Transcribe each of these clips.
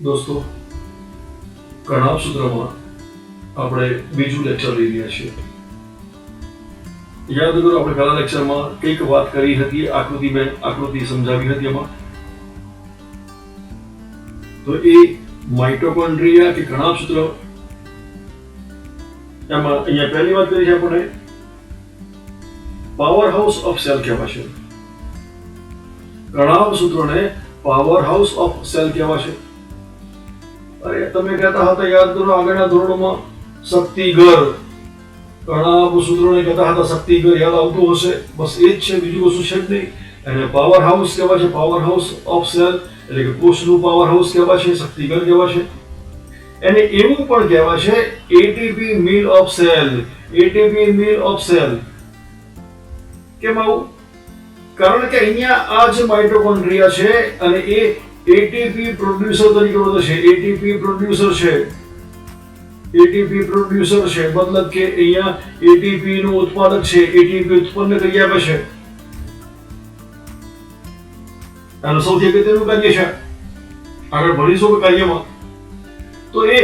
દોસ્તો, કણાભ સૂત્રમાં આપણે બીજું લેક્ચર લઈ રહ્યા છીએ. યાદ કરો, આપણે પહેલા લેક્ચરમાં કંઈક વાત કરી હતી, આકૃતિ સમજાવી હતી એમાં. તો એ માઇટોકોન્ડ્રિયા કે કણાભ સૂત્ર, એમાં અહીંયા પહેલી વાત કરી છે આપણે પાવર હાઉસ ઓફ સેલ કહેવાશે. કણાભ સૂત્રને પાવર હાઉસ ઓફ સેલ કહેવાશે. અરે તમે કહેતા હતા, યાદ કરો, આગળના ધોરણોમાં શક્તિઘર, કણાભ સૂત્રોને કહેતા હતા શક્તિઘર, યાદ આવતું હશે. બસ એ જ છે, બીજું કશું છે જ નહીં. એને પાવર હાઉસ કહેવાય છે, પાવર હાઉસ ઓફ સેલ, એટલે કે કોષનું પાવર હાઉસ કહેવાય છે, શક્તિઘર કહેવાય છે. એને એવું પણ કહેવાય છે ATP mill of cell. ATP mill of cell કેમ આવું? કારણ કે અહીંયા આ જે માઇટોકોન્ડ્રિયા છે અને એ એટીપી પ્રોડ્યુસર તરીકે ઓળખાય છે. એટીપી પ્રોડ્યુસર છે, એટીપી પ્રોડ્યુસર છે, મતલબ કે અહીંયા એટીપી નું ઉત્પાદક છે, એટીપી ઉત્પન્ન કરી આપે છે. આનું સૌથી અગત્યનું કાર્ય છે, આગળ ભણીશું કાર્યમાં. તો એ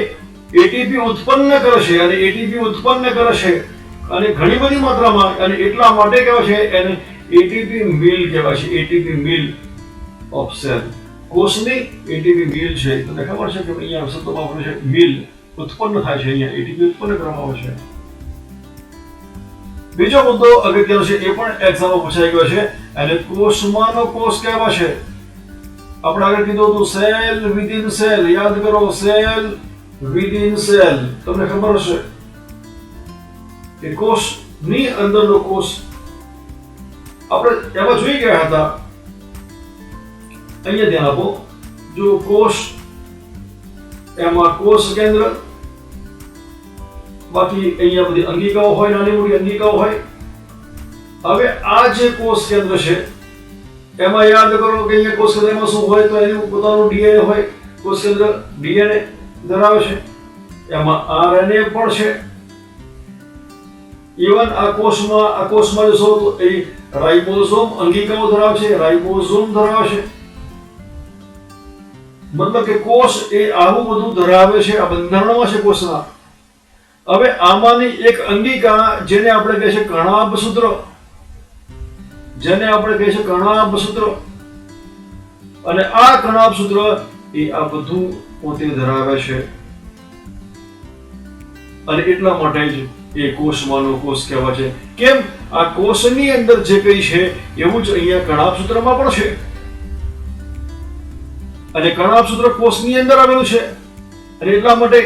એટીપી ઉત્પન્ન કરે છે અને એટીપી ઉત્પન્ન કરે છે અને ઘણી બધી માત્રામાં, અને એટલા માટે કહેવાય છે એને એટીપી મિલ કહેવાય છે. એટીપી મિલ ઓફ સેલ, કોષની એટીપી મિલ છે. તમને ખબર છે કે અહીંયા શબ્દમાં વાપરે છે મિલ, ઉત્પન્ન થાય છે, અહીંયા એટીપી ઉત્પન્ન કરવામાં આવે છે. બીજો મુદ્દો અગત્યનો છે, એ પણ એક્ઝામમાં પૂછાઈ ગયો છે, અને કોષમાંનો કોષ કહેવાય છે. આપણે આગળ કીધું હતું સેલ વિધિન સેલ. યાદ કરો, સેલ વિધિન સેલ. તમને ખબર હશે કે કોષની અંદરનો કોષ આપણે એમાં જોઈ ગયા હતા. અહીંયા ધ્યાન આપો, જો કોષ, એમાં કોષ કેન્દ્ર, બાકી અહીંયા બધી અંગિકાઓ હોય, નાની મોટી અંગિકાઓ હોય. હવે આ જે કોષ કેન્દ્ર છે એમાં યાદ કરો કે અહીંયા કોષ કેન્દ્રમાં શું હોય? તો એનું પોતાનું ડીએનએ હોય. કોષ કેન્દ્ર ડીએનએ ધરાવે છે, એમાં આરએનએ પણ છે. ઇવન આ કોષમાં જશો તો એ રાઇબોઝોમ અંગિકાઓ ધરાવે છે, રાઇબોઝોમ ધરાવે છે. મતલબ કે કોષ એ આવું બધું ધરાવે છે, આ બંધારણમાં છે કોષના. હવે આમાંની એક અંગિકા, જેને આપણે કહે છે કણાભ સૂત્ર, જેને આપણે કહે છે કણાભ સૂત્ર, અને આ કણાભ સૂત્ર એ આ બધું પોતે ધરાવે છે. અને એટલા માટે જ એ કોષમાંનો કોષ કહેવાય છે. કેમ? આ કોષની અંદર જે કંઈ છે એવું જ અહીંયા કણાભ સૂત્રમાં પણ છે, અને કણાભ સૂત્ર કોષની અંદર આવેલું છે, અને એટલા માટે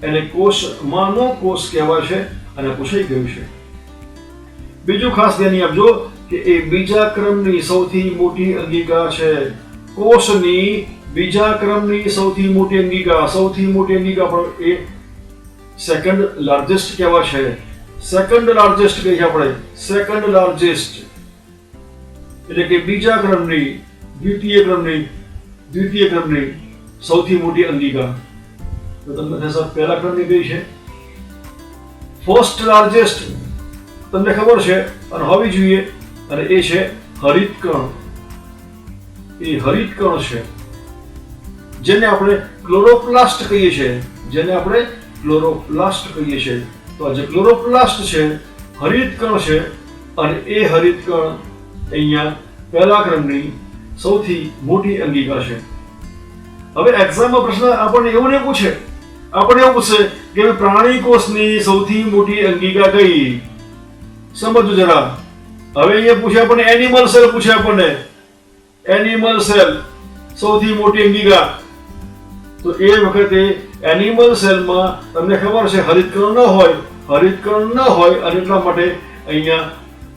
એને કોષમાંનો કોષ કહેવાય છે, અને પૂછાઈ ગયું છે. બીજું ખાસ ધ્યાન આપજો કે એ બીજા ક્રમની સૌથી મોટી અંગિકા છે. કોષની બીજા ક્રમની સૌથી મોટી અંગિકા, સૌથી મોટી અંગિકા પણ એ સેકન્ડ લાર્જેસ્ટ કહેવાય છે. સેકન્ડ લાર્જેસ્ટ કહે છે આપણે, સેકન્ડ લાર્જેસ્ટ એટલે કે બીજા ક્રમની, દ્વિતીય ક્રમની સૌથી મોટી અંગિકા. તો તમને થશે પહેલા ક્રમની કઈ છે? ફર્સ્ટ લાર્જેસ્ટ તમને ખબર છે અને હોવી જોઈએ, અને એ છે હરિતકણ. એ હરિતકણ છે, જેને આપણે ક્લોરોપ્લાસ્ટ કહીએ છીએ, જેને આપણે ક્લોરોપ્લાસ્ટ કહીએ છીએ. તો આ જે ક્લોરોપ્લાસ્ટ છે, હરિતકણ છે, અને એ હરિતકણ અહીંયા પહેલા ક્રમની સૌથી મોટી અંગિકા છે. હવે એક્ઝામમાં પ્રશ્ન આપણને એવું પૂછે કે પ્રાણી કોષની સૌથી મોટી અંગિકા કઈ? સમજો જરા. હવે અહીંયા પૂછે આપણને એનિમલ સેલ, પૂછે આપણને એનિમલ સેલ સૌથી મોટી અંગિકા. તો એ વખતે એનિમલ સેલમાં તમને ખબર છે હરિતકણ ન હોય, અને એટલા માટે અહીંયા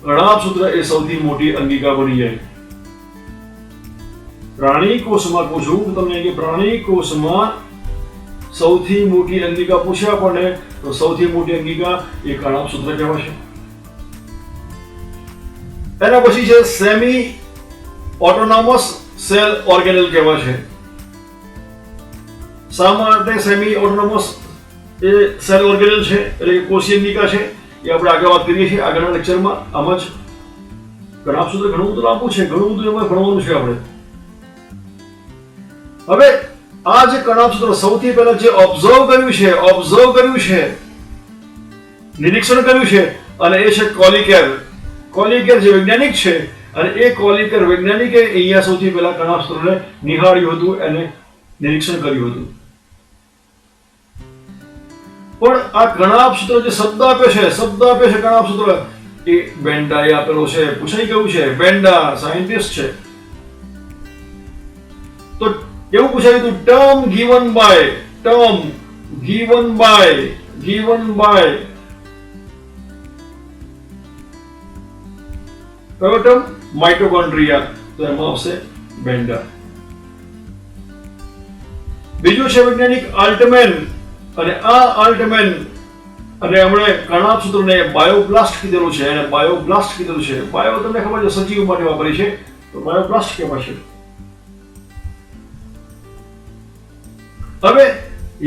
કણાભ સૂત્ર એ સૌથી મોટી અંગિકા બની જાય. પ્રાણી કોષમાં પૂછું તમને કે પ્રાણી કોષમાં સૌથી મોટી અંગિકા પૂછે આપણને, તો સૌથી મોટી અંગિકા એ કણાભ સૂત્ર કહેવાય છે. એના પછી છે સેમી ઓટોનોમસ સેલ ઓર્ગેનેલ કહેવાય છે. શા માટે સેમી ઓટોનોમસ એ સેલ ઓર્ગેનેલ છે, એટલે કોષીય અંગિકા છે? એ આપણે આગળ વાત કરીએ છીએ આગળના લેક્ચરમાં. આમ જ કણાભ સૂત્ર ઘણું બધું લાંબુ છે, ઘણું બધું એમાં ભણવાનું છે આપણે. હવે આ જે કણાભસૂત્ર સૌથી પહેલા જે ઓબ્ઝર્વ કર્યું છે નિરીક્ષણ કર્યું છે અને એ છે કોલિકેર જે વૈજ્ઞાનિક છે અને એ કોલિકેર વૈજ્ઞાનિકે અહીંયા સૌથી પહેલા કણાભસૂત્રને નિહાળ્યું હતું અને નિરીક્ષણ કર્યું હતું. પણ આ કણાભસૂત્ર જે શબ્દ આપે છે કણાભસૂત્ર એ બેન્ડાએ આપેલો છે. પૂછાઈ ગયું છે, બેન્ડા સાયન્ટિસ્ટ છે તો એવું પૂછાયું હતું ટર્મ ગિવન બાય કયો ટર્મ? માઇટોકોન્ડ્રિયા. તો એમાં આવશે બેન્ડા. બીજું છે વૈજ્ઞાનિક આલ્ટમેન અને આ આલ્ટમેન અને એમણે કણાભસૂત્રને બાયોબ્લાસ્ટ કીધેલું છે. બાયો તમને ખબર છે સજીવ માટે વાપરી છે તો બાયોબ્લાસ્ટ કહેવાય છે. હવે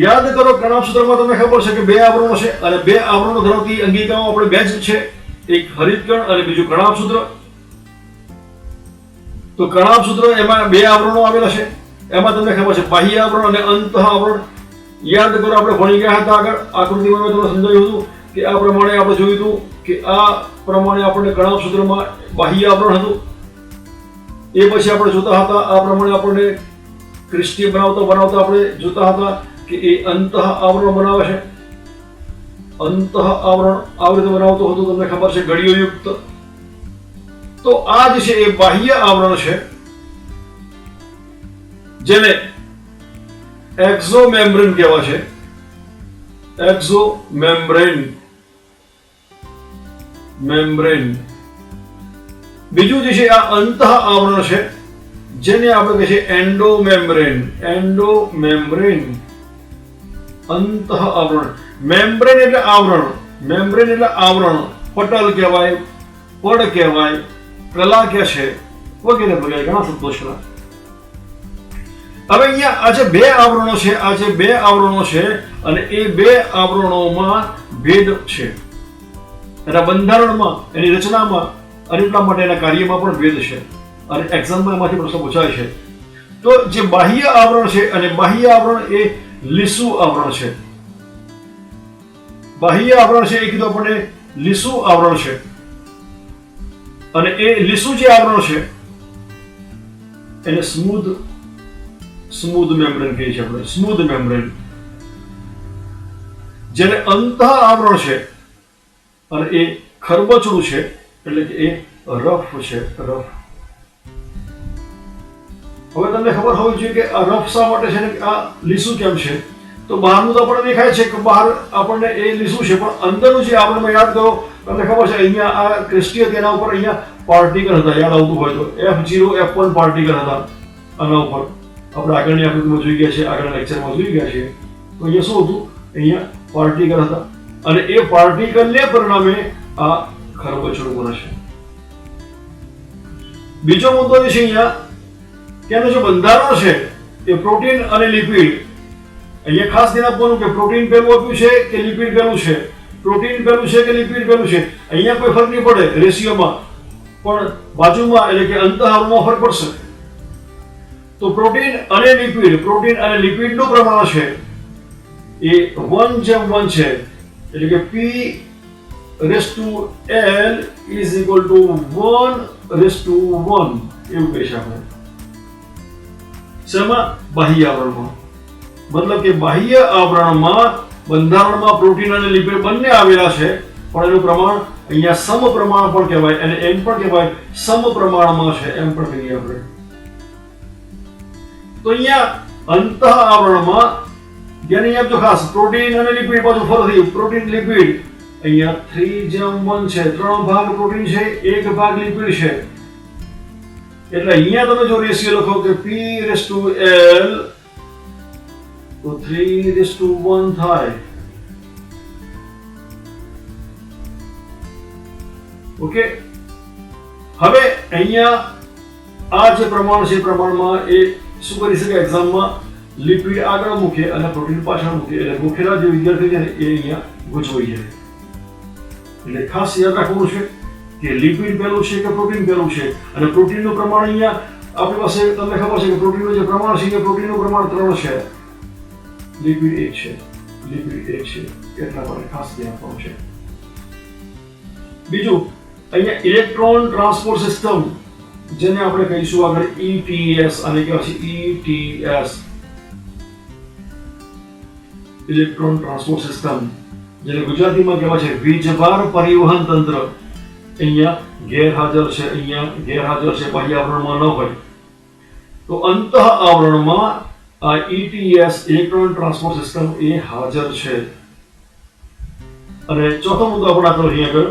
યાદ કરો કણાભસૂત્રમાં તમને ખબર છે કે 2 આવરણો છે અને 2 આવરણો ધરાવતી અંગિકાઓ આપણે 2 જ છે, એક હરિતકણ અને બીજું કણાભસૂત્ર. તો કણાભસૂત્ર એમાં 2 આવરણો આવેલા છે. એમાં તમને ખબર છે બાહ્ય આવરણ અને અંતઃ આવરણ. યાદ કરો આપણે ભણી ગયા હતા આગળ આકૃતિમાં મેં તમને સમજાવ્યું હતું કે આ પ્રમાણે આપણે જોયું હતું કે આ પ્રમાણે આપણને કણાભસૂત્રમાં બાહ્ય આવરણ હતું. એ પછી આપણે જોતા હતા આ પ્રમાણે આપણને ક્રિસ્ટી બનાવતા આપણે જોતા હતા કે એ અંતઃ આવરણ બનાવે છે. અંતઃ આવરણ આવી રીતે બનાવતો હતો તમને ખબર છે ગળીઓયુક્ત. તો આ જે છે એ બાહ્ય આવરણ છે જેને એક્ઝોમેમ્બ્રેન કહેવાય છે. મેમ્બ્રેન. બીજું જે છે આ અંતઃ આવરણ છે જેને આપણે કહે છે એન્ડોમેમ્બ્રેન. અંતઃ આવરણ. મેમ્બ્રેન એટલે આવરણ. પટલ કહેવાય, પડ કહેવાય, કલા કે છે વગેરે ઘણા શબ્દો છે. હવે અહીંયા આ જે 2 આવરણો છે અને એ 2 આવરણોમાં ભેદ છે. એના બંધારણમાં, એની રચનામાં અને એટલા માટે એના કાર્યમાં પણ ભેદ છે અને એક્ઝામમાં એમાંથી પ્રશ્ન પૂછાય છે. તો જે બાહ્ય આવરણ છે અને બાહ્ય આવરણ એ લીસુ આવરણ છે. બાહ્ય આવરણ છે એ કીધું આપણને લીસુ આવરણ છે અને એ લીસુ જે આવરણ છે એને સ્મૂધ મેમ્બ્રેન કહીએ છીએ આપણે. Smooth membrane. જેને અંતઃ આવરણ છે અને એ ખરબચડું છે એટલે કે એ રફ છે. હવે તમને ખબર હોવી જોઈએ કે આ રફ શા માટે છે ને આ લીસુ કેમ છે. તો બહારનું તો આપણને દેખાય છે કે બહાર આપણને એ લીસુ છે પણ અંદરનું જે આવરણમાં યાદ કરો તમને ખબર છે અહીંયા આ ક્રિસ્ટી હતી એના ઉપર અહીંયા પાર્ટિકલ હતા. યાદ આવતું હોય તો F0 F1 પાર્ટિકલ હતા આના ઉપર. આપણે આગળની આકૃતિમાં જોઈ ગયા છે, આગળના લેક્ચરમાં જોઈ ગયા છે. તો અહીંયા શું હતું? અહીંયા પાર્ટિકલ હતા અને એ પાર્ટિકલને પરિણામે આ ખરબચડું બને છે. બીજો મુદ્દો જે છે અહીંયા કે એનું જે બંધારણ છે એ પ્રોટીન અને લિપિડ. અહીંયા ખાસ ધ્યાન આપવાનું કે પ્રોટીન પહેલું આપ્યું છે કે લિપિડ પહેલું છે. અહીંયા કોઈ ફરક નહીં પડે રેશિયોમાં, પણ બાજુમાં એટલે કે અંતઃ આવરણમાં ફરક પડશે. તો પ્રોટીન અને લિપિડનું પ્રમાણ છે એ 1:1 છે. એટલે કે P⁻L = 1:1 એવું કહી છે આપણે. શેમાં? બાહ્ય આવરણમાં. મતલબ કે બાહ્ય આવરણમાં બંધારણમાં પ્રોટીન અને લિપિડ બંને આવેલા છે પણ એનું પ્રમાણ અહીંયા સમપ્રમાણ પણ કહેવાય અને એમ પણ કહેવાય સમપ્રમાણમાં છે એમ પણ કહીએ આપણે. તો અહીંયા અંતઃ આવરણમાં જેને આપજો ખાસ પ્રોટીન અને લિપિડ પાછું ફરીથી પ્રોટીન લિપિડ અહીંયા 3:1 છે. 3 ભાગ પ્રોટીન છે, 1 ભાગ લિપિડ છે. એટલે અહીંયા તમે જો રેશિયો લખો કે P⁻L તો 3:1 થાય. ઓકે. હવે અહીંયા આ જે પ્રમાણ છે પ્રમાણમાં એ શું કરી શકે એક્ઝામમાં લિપિડ આગળ મૂકે અને પ્રોટીન પાછળ મૂકે એટલે મૂકેલા જે વિદ્યાર્થી છે એ અહીંયા ગૂંચવાઈ જાય. એટલે ખાસ યાદ રાખવાનું છે કે લિપિડ પહેલું છે કે પ્રોટીન પહેલું છે અને પ્રોટીનનું પ્રમાણ અહીંયા આપણી પાસે તમને ખબર છે કે પ્રોટીનનું જે પ્રમાણ છે એ પ્રોટીનનું પ્રમાણ 3 છે. લિપિડ એક છે, એટલા માટે ખાસ ધ્યાન આપવાનું છે. બીજું અહીંયા ઇલેક્ટ્રોન ટ્રાન્સપોર્ટ સિસ્ટમ, જેને આપણે કહીશું આગળ ETS, આને કહેવાય છે ETS, ઇલેક્ટ્રોન ટ્રાન્સપોર્ટ સિસ્ટમ, જેને ગુજરાતીમાં કહેવાય છે વીજભાર પરિવહન તંત્ર. અહીંયા ગેરહાજર છે, બાહ્ય આવરણમાં ન હોય તો અંતઃ આવરણમાં આ ETS, ઇલેક્ટ્રોન ટ્રાન્સપોર્ટ સિસ્ટમ એ હાજર છે. અને ચોથો મુદ્દો આપણે આગળ અહીંયા આગળ,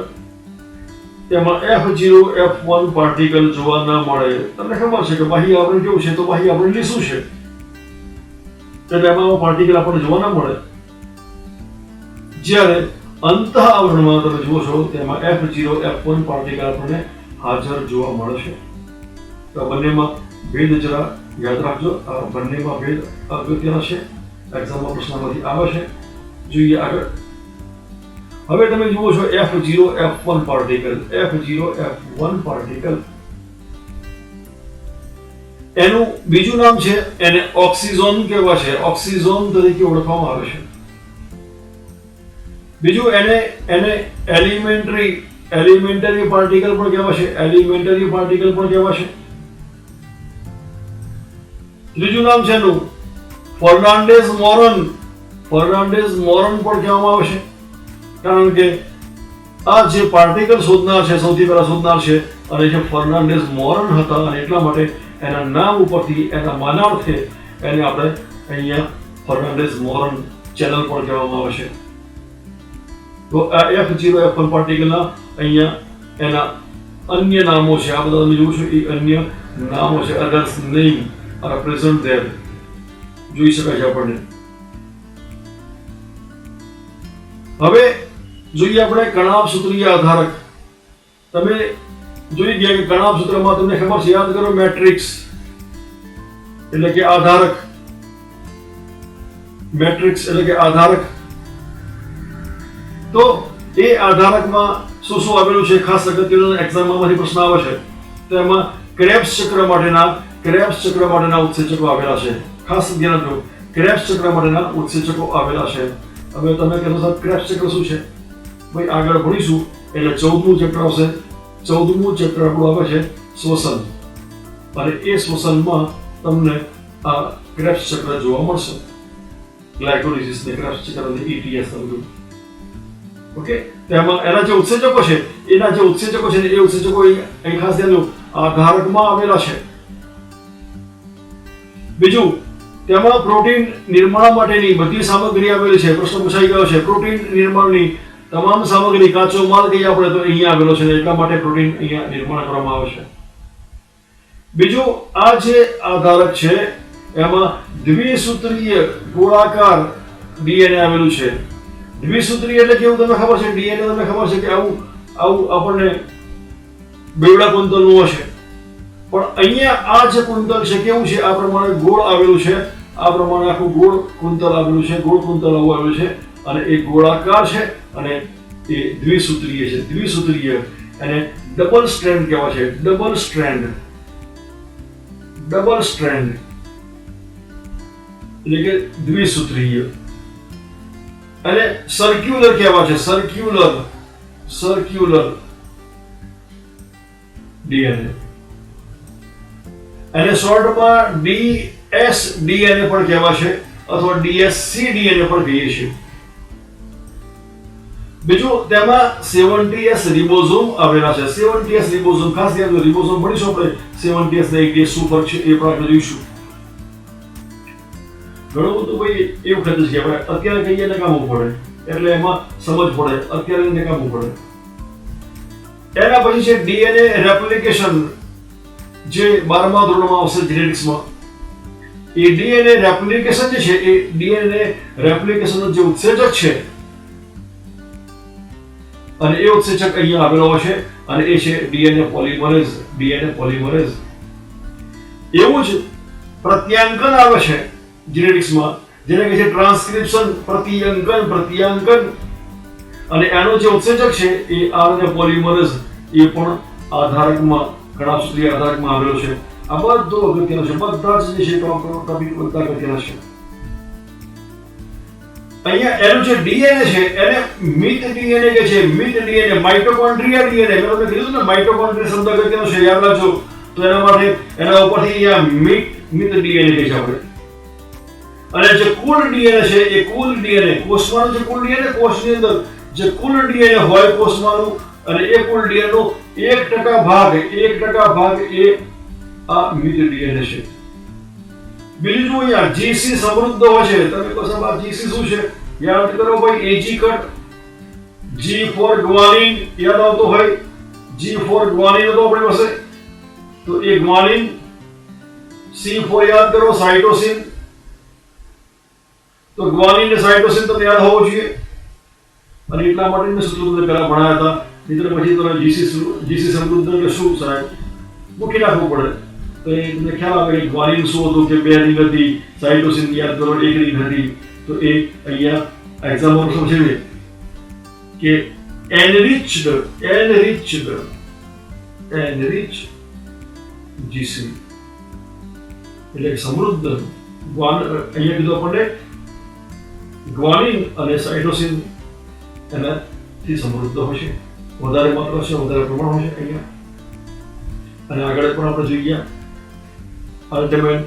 તેમાં F0 F1 પાર્ટિકલ જોવા ન મળે. તમને ખબર છે કે બાહ્ય આવરણ કેવું છે, તો બાહ્ય આવરણ લીસું છે, એટલે એમાં પાર્ટિકલ આપણને જોવા ન મળે. જ્યારે અંતઃ આવરણમાં તમે જુઓ છો તેમાં F0 F1 પાર્ટિકલ આપણને હાજર જોવા મળે છે. તો બંનેમાં ભેદ જરા યાદ રાખજો. આ બંનેમાં ભેદ અગત્યનો છે, એક્ઝામમાં પ્રશ્નમાંથી આવે છે. જોઈએ આગળ. હવે તમે જુઓ છો F0 F1 પાર્ટિકલ, એનું બીજું નામ છે, એને ઓક્સિઝોન કહેવાય છે, ઓક્સિઝોન તરીકે ઓળખવામાં આવે છે. બીજું એને એલિમેન્ટરી પાર્ટિકલ પણ કહેવાય છે, ત્રીજું નામ છે એનું ફર્નાન્ડેઝ મોરન પણ કહેવામાં આવે છે. કારણ કે આ જે પાર્ટિકલ શોધનાર છે, સૌથી પહેલા શોધનાર છે, અને જે ફર્નાન્ડેઝ મોરન હતા, અને એટલા માટે એના નામ ઉપરથી, એના માનાર્થે એને આપણે અહીંયા ફર્નાન્ડેઝ મોરન ચેનલ પણ કહેવામાં આવે છે. તો આ F0 F1 પાર્ટિકલના અહીંયા એના અન્ય નામો છે. આ બધા તમે જુઓ છો એ અન્ય નામો છે. Others name are present there, જોઈ શકાય છે આપણને. હવે જોઈએ આપણે કણાભ સૂત્રીય આધારક. તમે જોઈ ગયા કે કણાભ સૂત્રમાં તમને ખબર છે, યાદ કરો, મેટ્રિક્સ એટલે કે આધારક. તો એ આધારકમાં શું આવેલું છે, ખાસ અગત્યનું એક્ઝામમાંથી પ્રશ્ન આવે છે. તો એમાં ક્રેબ્સ ચક્ર માટેના ઉત્સેચકો આવેલા છે. ખાસ ધ્યાન રાખજો, ક્રેબ્સ ચક્ર માટેના ઉત્સેચકો આવેલા છે. હવે તમે કહેશો સાહેબ ક્રેબ્સ ચક્ર શું છે? ભાઈ આગળ ભણીશું એટલે 14મું ચેપ્ટર આવશે. 14મું ચેપ્ટર આપણું આવે છે શ્વસન, અને એ શ્વસનમાં તમને આ ક્રેબ્સ ચક્ર જોવા મળશે. ગ્લાયકોલિસિસ ને ક્રેબ્સ ચક્ર ને ETS બધું. ઓકે, તેમાં એના જે ઉત્સેચકો છે, એ ઉત્સેચકો અહીં ખાસ ધ્યાન દો, આધારકમાં આવેલા છે. બીજું, તેમાં પ્રોટીન નિર્માણ માટેની બધી સામગ્રી આવેલી છે. પ્રશ્ન પૂછાઈ ગયો છે, પ્રોટીન નિર્માણની તમામ સામગ્રી, કાચો માલ કહીએ આપણે તો અહીંયા આવેલો છે, એટલા માટે પ્રોટીન અહીંયા નિર્માણ કરવામાં આવે છે. બીજું, આ જે આધારક છે એમાં દ્વિસૂત્રીય ગોળાકાર DNA આવેલું છે. દ્વિસૂત્રીય એટલે કેવું તમને ખબર છે? DNA તમને ખબર છે કે આવું આપણને બેવડા કુંતલનું હશે, પણ અહીંયા આ જે કુંતલ છે કેવું છે? આ પ્રમાણે ગોળ આવેલું છે, આ પ્રમાણે આખું ગોળ કુંતલ આવેલું છે, ગોળ કુંતલ આવેલું છે, અને એ ગોળાકાર છે, અને એ દ્વિસૂત્રીય છે. દ્વિસૂત્રીય એને ડબલ સ્ટ્રેન્ડ કહેવાય છે. ડબલ સ્ટ્રેન્ડ એટલે કે દ્વિસૂત્રીય. અને સર્ક્યુલર કહેવાય છે, સર્ક્યુલર DNA. અને શોર્ટમાં DSDNA પણ કહેવાય છે, અથવા DSCDNA પણ કહીએ છીએ. બીજું, તેમાં 70S રિબોઝોમ આવેલા છે. 70S રિબોઝોમ, ખાસ ધ્યાન દો, રિબોઝોમ ભણીશું આપણે. 70S ને 80S શું ફરક છે એ પણ આપણે જોઈશું. ઘણું બધું ભાઈ એ વખત છે કે અત્યારે કહીએ ને કામ પડે, એટલે એમાં સમજ પડે, અત્યારે ને કામ પડે. એના પછી છે DNA રેપ્લિકેશન, જે 12મા ધોરણમાં આવશે જેનેટિક્સમાં. એ DNA રેપ્લિકેશન જે છે, એ DNA રેપ્લિકેશનનો જે ઉત્સેચક છે, અને એ ઉત્સેચક અહીંયા આવેલો છે, અને એ છે DNA પોલિમરેઝ. એવું જ પ્રત્યાંકન આવે છે જેનેટિક્સમાં, જેને કહે છે ટ્રાન્સક્રિપ્શન, પ્રત્યાંકન. અને એનો જે ઉત્સેચક છે એ RNA પોલિમરેઝ, એ પણ આધારકમાં, કણાભ સૂત્રીય આધારકમાં આવેલો છે. આ બધું અગત્યનું છે. બધા જ જે છે ટોપિક બધા અગત્યના છે. અહીંયા એનું જે ડીએનએ છે એને મિત ડીએનએ કે છે. મિત ડીએનએ, માઇટોકોન્ડ્રિયા ડીએનએ. મેં તમને કીધું ને માઇટોકોન્ડ્રિયા શબ્દ અગત્યનો છે, યાદ રાખજો. તો એના માટે એના ઉપરથી અહીંયા મિત ડીએનએ કે છે આપણે. અને જે કુલ ડીએનએ છે એ કુલ ડીએનએ કોષમાંનું જે કુલ ડીએનએ, કોષની અંદર જે કુલ ડીએનએ હોય કોષમાંનું, અને એ કુલ ડીએનએ નો 1% ભાગ એ આ મિત ડીએનએ છે. બીજું જો અહીંયા જીસી સમૃદ્ધ હોય છે. તમે કહો સાહેબ આ જીસી શું છે? યાદ કરો ભાઈ, એજી કટ, જી ફોર ગ્વાનિન યાદ આવતો હોય. જી ફોર ગ્વાનિન હતો આપણી પાસે, તો એ ગ્વાનિન. સી ફોર યાદ કરો, સાઇટોસિન. તો ગ્વાનિન ને સાઇટોસિન તમને યાદ હોવો જોઈએ. અને એટલા માટે મેં સૂત્રો તમને પહેલા ભણાયા હતા. મિત્રો પછી તમે જીસી સમૃદ્ધ એટલે શું સાહેબ મૂકી નાખવું પડે. તો એ તમને ખ્યાલ આવે કે ગ્વાનિન શું હતું, કે 2 રિંગ હતી. સાઇટોસિન યાદ કરો 1 રિંગ હતી. તો એ અહીંયા એક્ઝામ્પલ સમજીએ કે enriched જીસી એટલે સમૃદ્ધ. અહીંયા કીધું આપણને ગ્વાનિન અને સાઇટોસિન એનાથી સમૃદ્ધ હોય છે. વધારે માત્રા છે, વધારે પ્રમાણ હોય છે અહીંયા. અને આગળ પણ આપણે જોઈએ અલ્ટિમેટ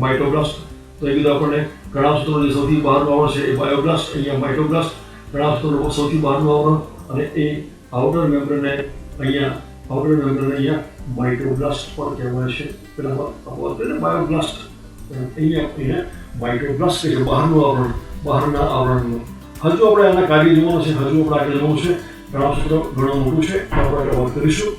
માઇટોબ્લાસ્ટ. તો એ કીધું આપણને ઘણા સૂત્રો જે સૌથી બહારનું આવરણ છે એ બાયોબ્લાસ્ટ, અહીંયા માઇટોબ્લાસ્ટ. ઘણા સૂત્રો સૌથી બહારનું આવરણ અને એ આઉટર મેમ્બ્રેનને અહીંયા માઇટોબ્લાસ્ટ પણ કહેવાય છે. પેલા બાયોબ્લાસ્ટ, અહીંયા માઇટોબ્લાસ્ટ કે છે બહારનું આવરણ, બહારના આવરણનું. હજુ આપણે આના કાર્ય જોવાનું છે, હજુ આપણે આગળ જોવાનું છે. ઘણા સૂત્રો ઘણું મોટું છે, આપણે વાત કરીશું.